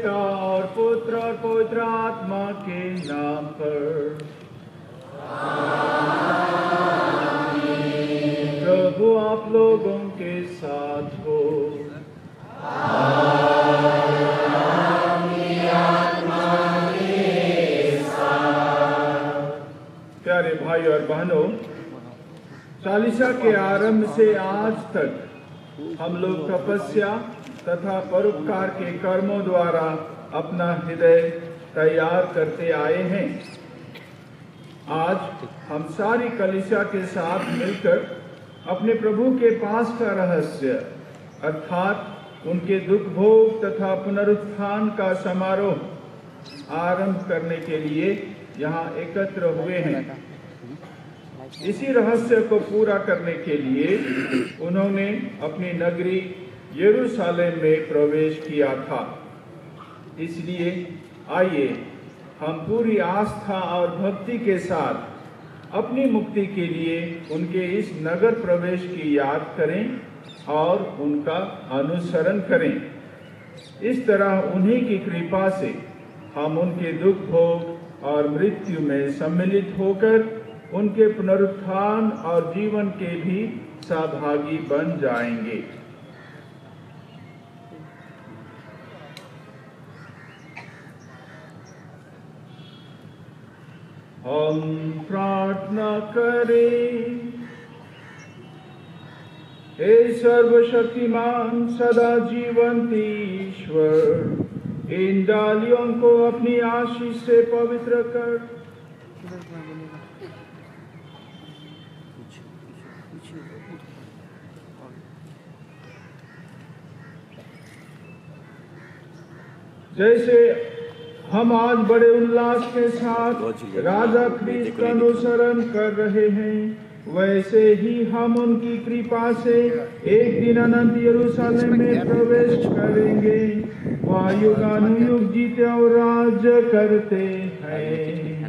पिता और पुत्र और पवित्र आत्मा के नाम पर। प्रभु आप लोगों के साथ हो। प्यारे भाई और बहनों, चालीसा के आरंभ से आज तक हम लोग तपस्या तथा परोपकार के कर्मों द्वारा अपना हृदय तैयार करते आए हैं। आज हम सारी कलीसिया के साथ मिलकर अपने प्रभु के पास का रहस्य अर्थात उनके दुख भोग तथा पुनरुत्थान का समारोह आरंभ करने के लिए यहाँ एकत्र हुए हैं। इसी रहस्य को पूरा करने के लिए उन्होंने अपनी नगरी यरूशलेम में प्रवेश किया था। इसलिए आइए हम पूरी आस्था और भक्ति के साथ अपनी मुक्ति के लिए उनके इस नगर प्रवेश की याद करें और उनका अनुसरण करें। इस तरह उन्हीं की कृपा से हम उनके दुख भोग और मृत्यु में सम्मिलित होकर उनके पुनरुत्थान और जीवन के भी सहभागी बन जाएंगे। हम प्रार्थना करें। हे सर्वशक्तिमान सदा जीवंत ईश्वर, इन डालियों को अपनी आशीष से पवित्र कर जैसे हम आज बड़े उल्लास के साथ राजा ख्रीस्त का अनुसरण कर रहे हैं, वैसे ही हम उनकी कृपा से एक दिन अनंत यरूशलेम में प्रवेश करेंगे। वहाँ युगानुयुग जीते और राज्य करते हैं।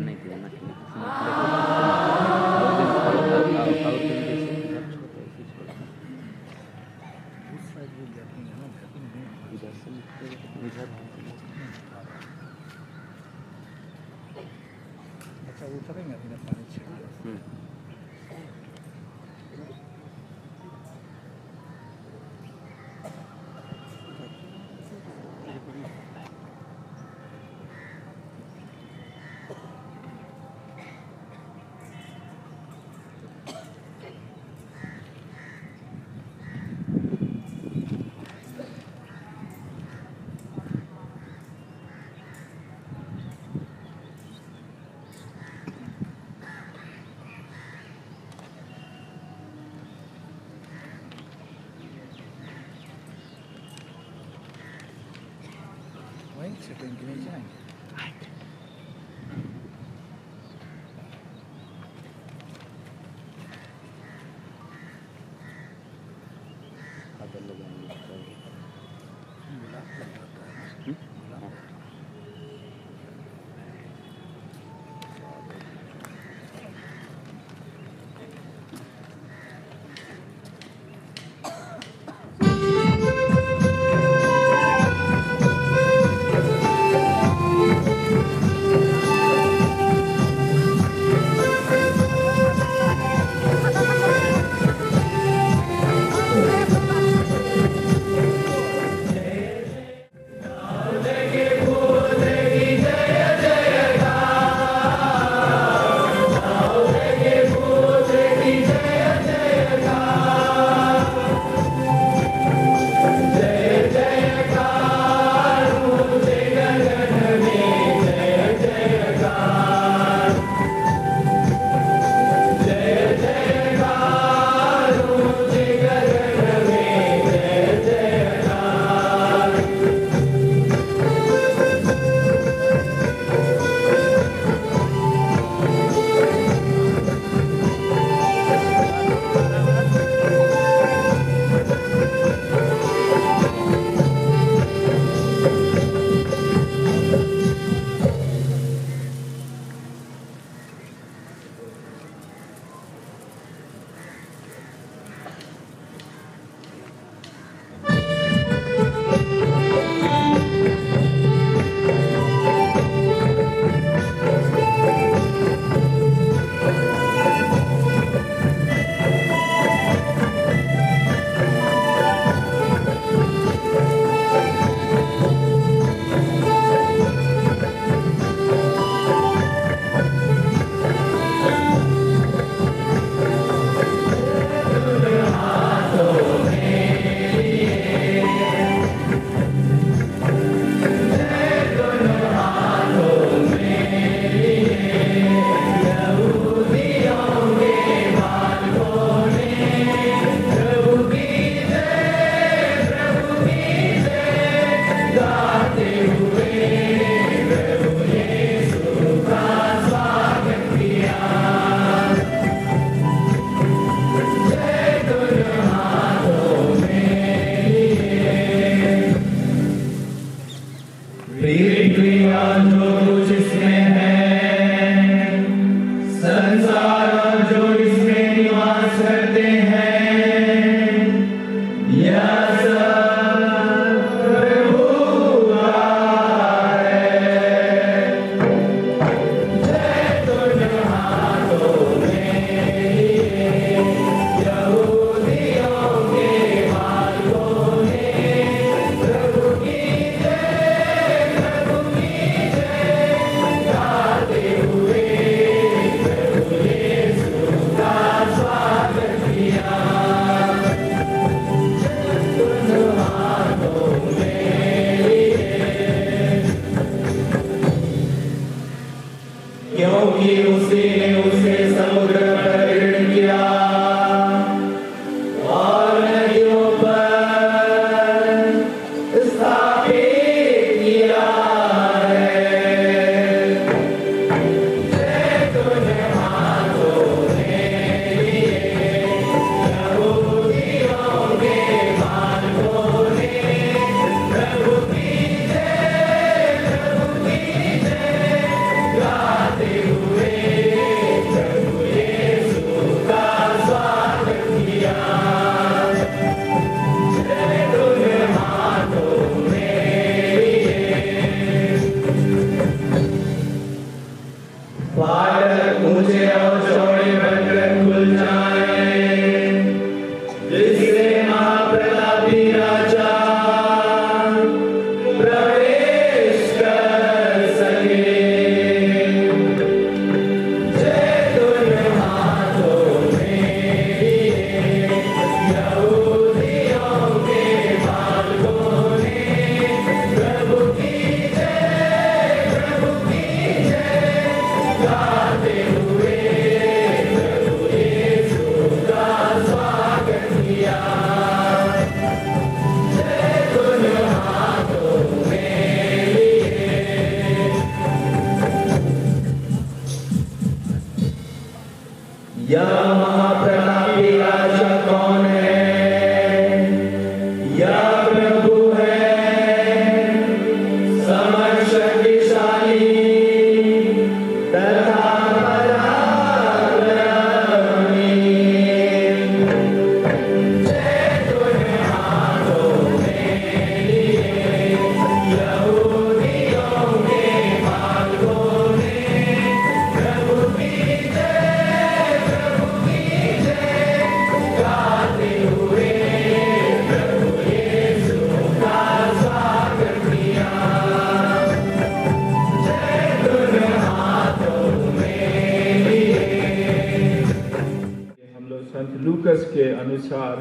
अनुसार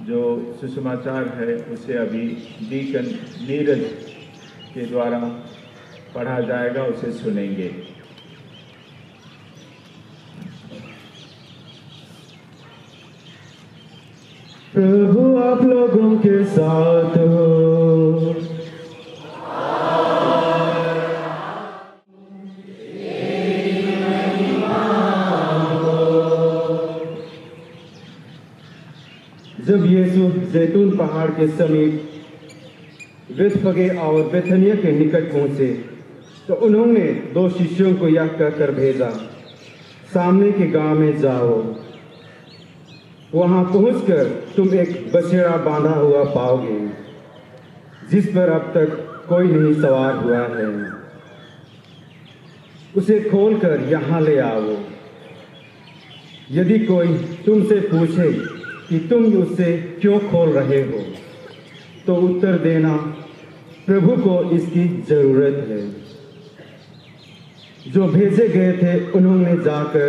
जो सुसमाचार है उसे अभी डीकन नीरज के द्वारा पढ़ा जाएगा, उसे सुनेंगे। प्रभु आप लोगों के साथ हो। जब यीशु जैतून पहाड़ के समीप बेथफगे और बेथनिया के निकट पहुंचे तो उन्होंने 2 शिष्यों को यह कहकर भेजा, सामने के गांव में जाओ, वहां पहुंचकर तुम एक बछड़ा बांधा हुआ पाओगे जिस पर अब तक कोई नहीं सवार हुआ है। उसे खोलकर यहां ले आओ। यदि कोई तुमसे पूछे कि तुम उसे क्यों खोल रहे हो तो उत्तर देना, प्रभु को इसकी जरूरत है। जो भेजे गए थे उन्होंने जाकर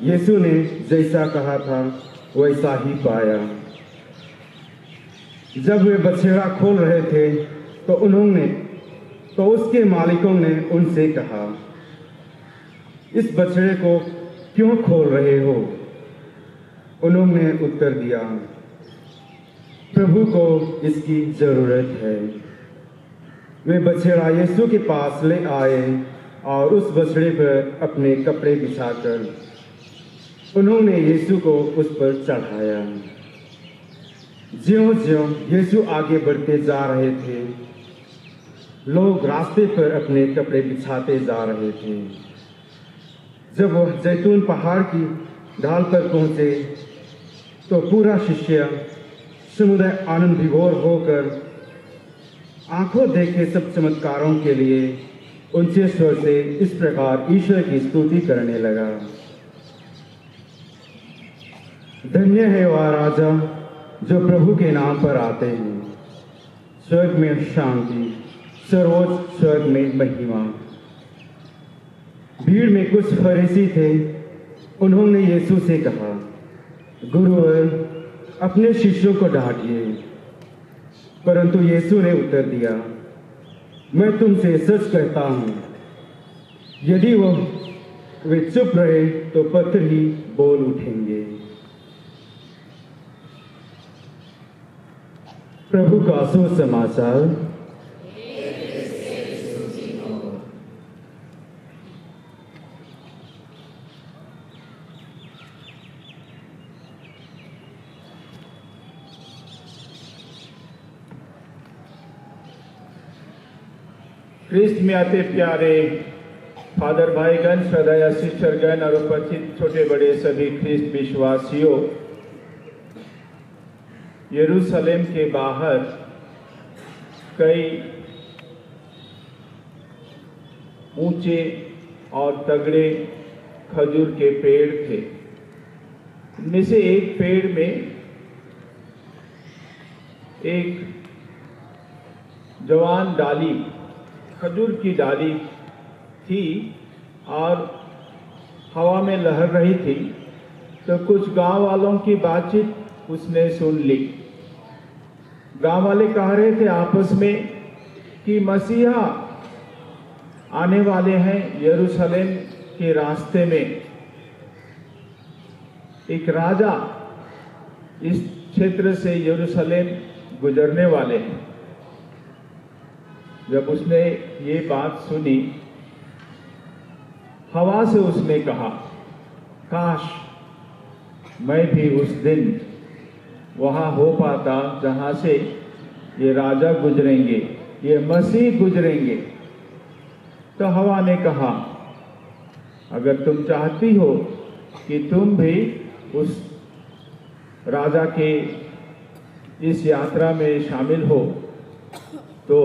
यीशु ने जैसा कहा था वैसा ही पाया। जब वे बछड़ा खोल रहे थे तो उसके मालिकों ने उनसे कहा, इस बछड़े को क्यों खोल रहे हो? उन्होंने उत्तर दिया, प्रभु को इसकी जरूरत है। वे बछड़ा यीशु के पास ले आए और उस बछड़े पर अपने कपड़े बिछाकर उन्होंने यीशु को उस पर चढ़ाया। ज्यों-ज्यों यीशु आगे बढ़ते जा रहे थे, लोग रास्ते पर अपने कपड़े बिछाते जा रहे थे। जब वह जैतून पहाड़ की ढाल पर पहुंचे तो पूरा शिष्य समुदाय आनंद विभोर होकर आंखों देखे सब चमत्कारों के लिए ऊंचे स्वर से इस प्रकार ईश्वर की स्तुति करने लगा। धन्य है वह राजा जो प्रभु के नाम पर आते हैं। स्वर्ग में शांति, सर्वोच्च स्वर्ग में महिमा। भीड़ में कुछ फरीसी थे। उन्होंने यीशु से कहा, गुरुवर, अपने शिष्यों को डांटिए। परंतु यीशु ने उत्तर दिया, मैं तुमसे सच कहता हूं, यदि वे चुप रहे तो पत्थर ही बोल उठेंगे। प्रभु का सुसमाचार। ख्रिस्त में आते प्यारे फादर भाईगण, श्रद्धाया सिस्टरगण और उपस्थित छोटे बड़े सभी ख्रिस्त विश्वासियों, यरूशलेम के बाहर कई ऊंचे और तगड़े खजूर के पेड़ थे। इनमें से एक पेड़ में एक जवान डाली, खजूर की डाली थी और हवा में लहर रही थी। तो कुछ गांव वालों की बातचीत उसने सुन ली। गांव वाले कह रहे थे आपस में कि मसीहा आने वाले हैं। यरूशलेम के रास्ते में एक राजा इस क्षेत्र से यरूशलेम गुजरने वाले हैं। जब उसने ये बात सुनी, हवा से उसने कहा, काश मैं भी उस दिन वहां हो पाता जहां से ये राजा गुजरेंगे, ये मसीह गुजरेंगे। तो हवा ने कहा, अगर तुम चाहती हो कि तुम भी उस राजा के इस यात्रा में शामिल हो तो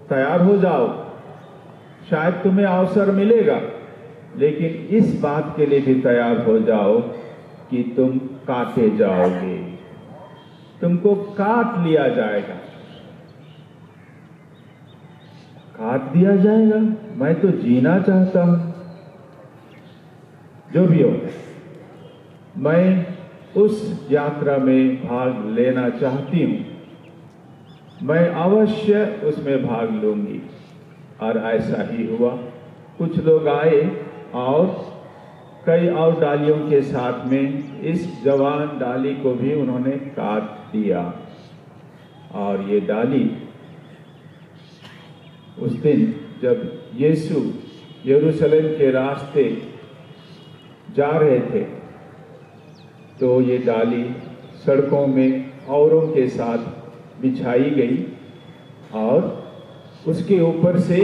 तैयार हो जाओ। शायद तुम्हें अवसर मिलेगा, लेकिन इस बात के लिए भी तैयार हो जाओ कि तुम काटे जाओगे, तुमको काट लिया जाएगा। काट दिया जाएगा? मैं तो जीना चाहता हूं। जो भी हो, मैं उस यात्रा में भाग लेना चाहती हूँ, मैं अवश्य उसमें भाग लूंगी। और ऐसा ही हुआ। कुछ लोग आए और कई और डालियों के साथ में इस जवान डाली को भी उन्होंने काट दिया। और ये डाली उस दिन जब यीशु यरूशलेम के रास्ते जा रहे थे, तो ये डाली सड़कों में औरों के साथ बिछाई गई और उसके ऊपर से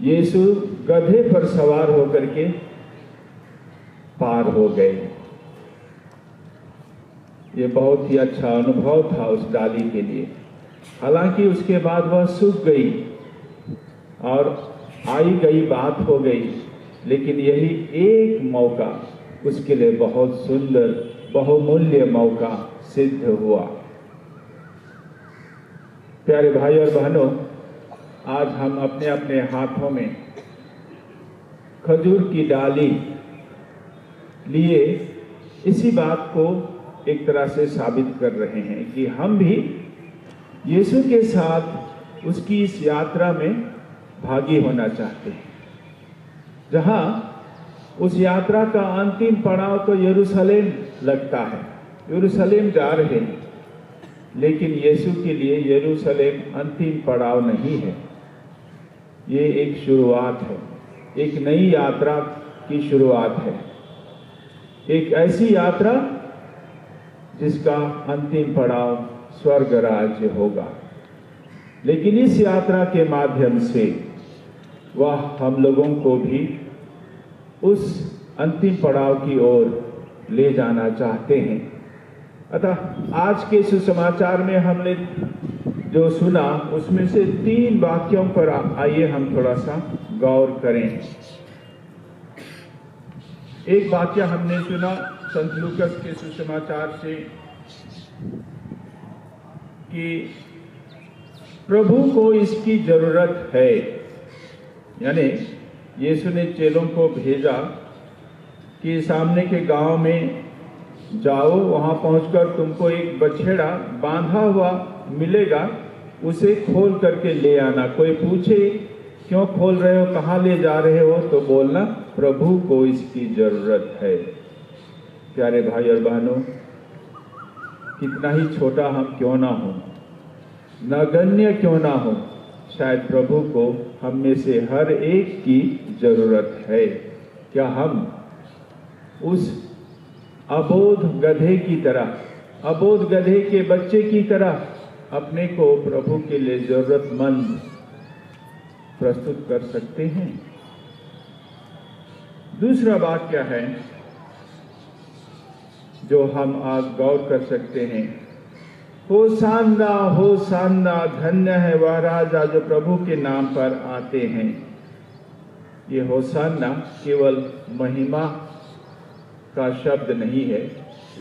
यीशु गधे पर सवार होकर के पार हो गए। ये बहुत ही अच्छा अनुभव था उस डाली के लिए। हालांकि उसके बाद वह सूख गई और आई गई बात हो गई, लेकिन यही एक मौका उसके लिए बहुत सुंदर, बहुमूल्य मौका सिद्ध हुआ। प्यारे भाई और बहनों, आज हम अपने अपने हाथों में खजूर की डाली लिए इसी बात को एक तरह से साबित कर रहे हैं कि हम भी यीशु के साथ उसकी इस यात्रा में भागी होना चाहते हैं, जहां उस यात्रा का अंतिम पड़ाव तो यरूशलेम लगता है। यरूशलेम जा रहे हैं, लेकिन यीशु के लिए यरूशलेम अंतिम पड़ाव नहीं है। ये एक शुरुआत है, एक नई यात्रा की शुरुआत है, एक ऐसी यात्रा जिसका अंतिम पड़ाव स्वर्ग राज्य होगा। लेकिन इस यात्रा के माध्यम से वह हम लोगों को भी उस अंतिम पड़ाव की ओर ले जाना चाहते हैं। अतः आज के सुसमाचार में हमने जो सुना, उसमें से 3 वाक्यों पर आइए हम थोड़ा सा गौर करें। एक वाक्य हमने सुना संत लूकस के सुसमाचार से कि प्रभु को इसकी जरूरत है। यानी यीशु ने चेलों को भेजा कि सामने के गांव में जाओ, वहां पहुंचकर तुमको एक बछड़ा बांधा हुआ मिलेगा, उसे खोल करके ले आना। कोई पूछे क्यों खोल रहे हो, कहाँ ले जा रहे हो, तो बोलना प्रभु को इसकी जरूरत है। प्यारे भाई और बहनों, कितना ही छोटा हम क्यों ना हो, नगण्य क्यों ना हो, शायद प्रभु को हम में से हर एक की जरूरत है। क्या हम उस अबोध गधे की तरह, अबोध गधे के बच्चे की तरह अपने को प्रभु के लिए जरूरतमंद प्रस्तुत कर सकते हैं? दूसरा वाक्य है जो हम आज गौर कर सकते हैं, होशाना होशाना, धन्य है वह राजा जो प्रभु के नाम पर आते हैं। ये होशाना केवल महिमा का शब्द नहीं है,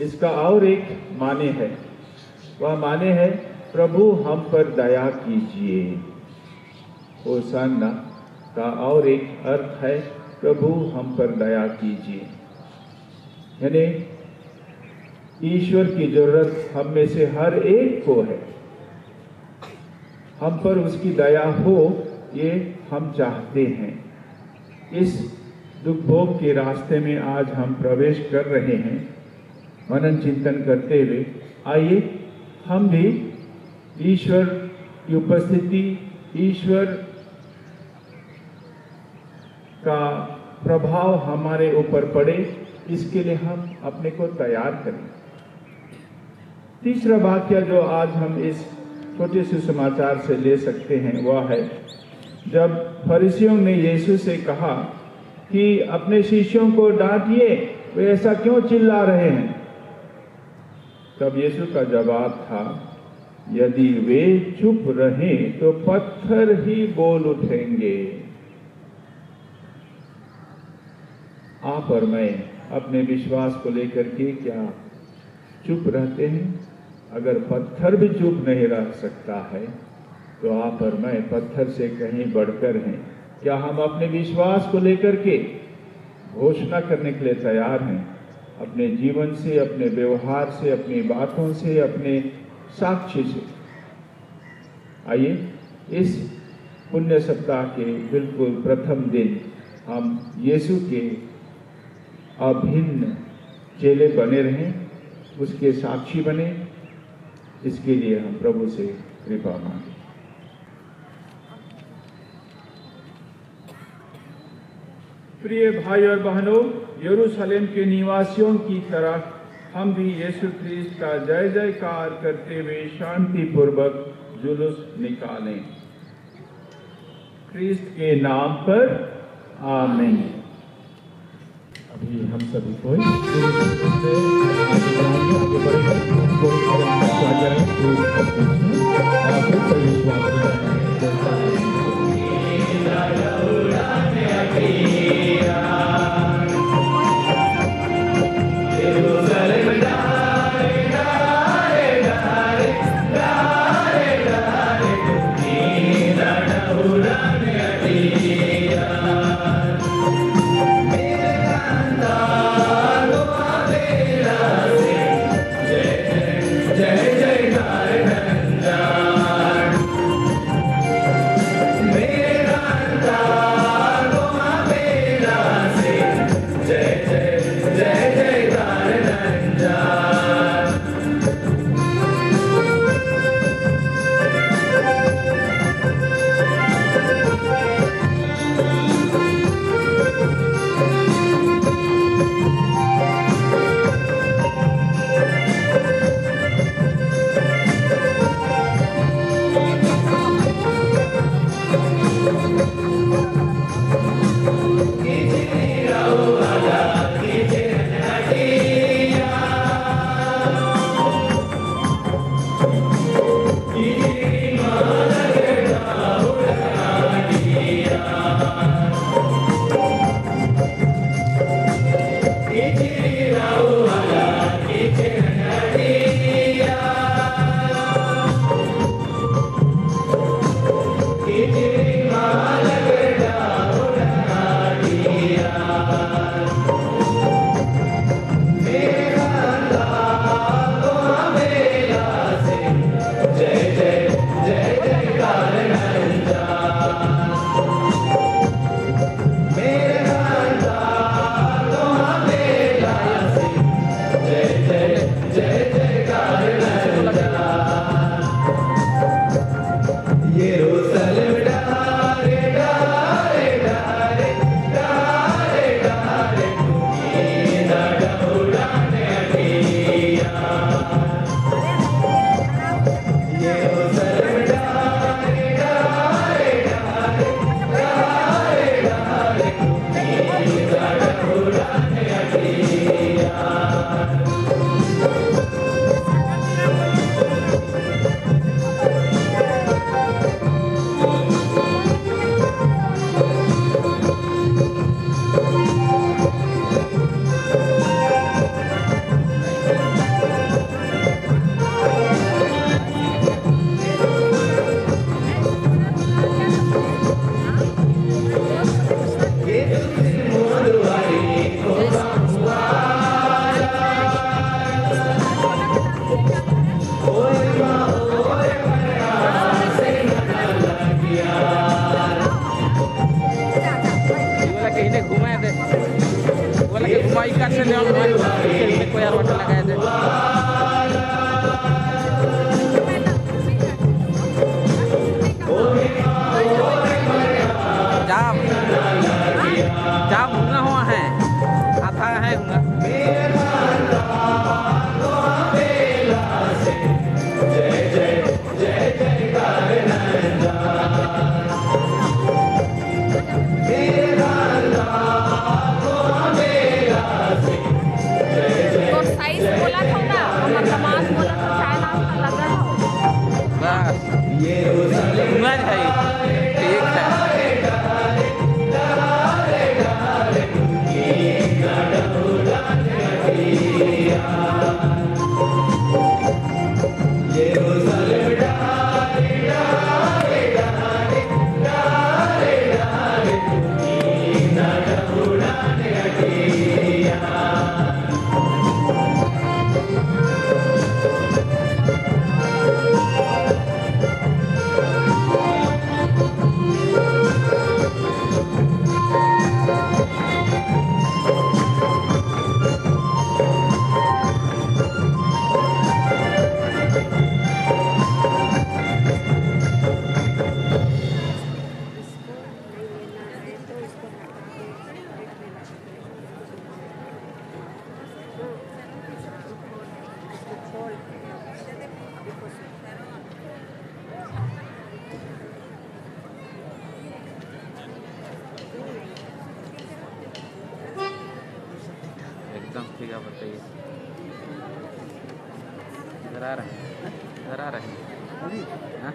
इसका और एक माने है। वह माने है प्रभु हम पर दया कीजिए। होशाना का और एक अर्थ है प्रभु हम पर दया कीजिए। यानी ईश्वर की जरूरत हम में से हर एक को है। हम पर उसकी दया हो, ये हम चाहते हैं। इस दुख भोग के रास्ते में आज हम प्रवेश कर रहे हैं। मनन चिंतन करते हुए आइए हम भी ईश्वर की उपस्थिति, ईश्वर का प्रभाव हमारे ऊपर पड़े, इसके लिए हम अपने को तैयार करें। तीसरा वाक्य जो आज हम इस छोटे से समाचार से ले सकते हैं वह है जब फरीसियों ने यीशु से कहा कि अपने शिष्यों को डांटिए, वे ऐसा क्यों चिल्ला रहे हैं। तब यीशु का जवाब था, यदि वे चुप रहें तो पत्थर ही बोल उठेंगे। आप और मैं अपने विश्वास को लेकर के क्या चुप रहते हैं? अगर पत्थर भी चुप नहीं रह सकता है तो आप और मैं पत्थर से कहीं बढ़कर हैं। क्या हम अपने विश्वास को लेकर के घोषणा करने के लिए तैयार हैं? अपने जीवन से, अपने व्यवहार से, अपनी बातों से, अपने साक्ष्य से। आइए इस पुण्य सप्ताह के बिल्कुल प्रथम दिन हम यीशु के अभिन्न चेले बने रहें, उसके साक्षी बने। इसके लिए हम प्रभु से कृपा मांगे। प्रिय भाई और बहनों, यरूशलेम के निवासियों की तरह हम भी यीशु ख्रीस्त का जय जयकार करते हुए शांति पूर्वक जुलूस निकालें। ख्रीस्त के नाम पर आमीन। अभी हम सभी को आगे बढ़ेंगे, ठीक है बताइए। इधर आ रहे हैं, इधर आ रहे हैं। हाँ?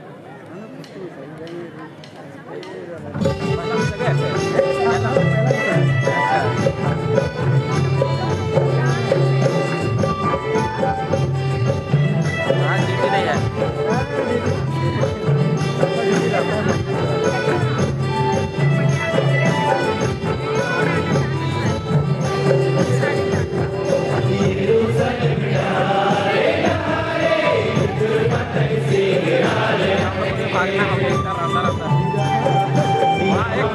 हाँ, ड्यूटी नहीं है। भागना हम लोग का रास्ता रास्ता। वहाँ एक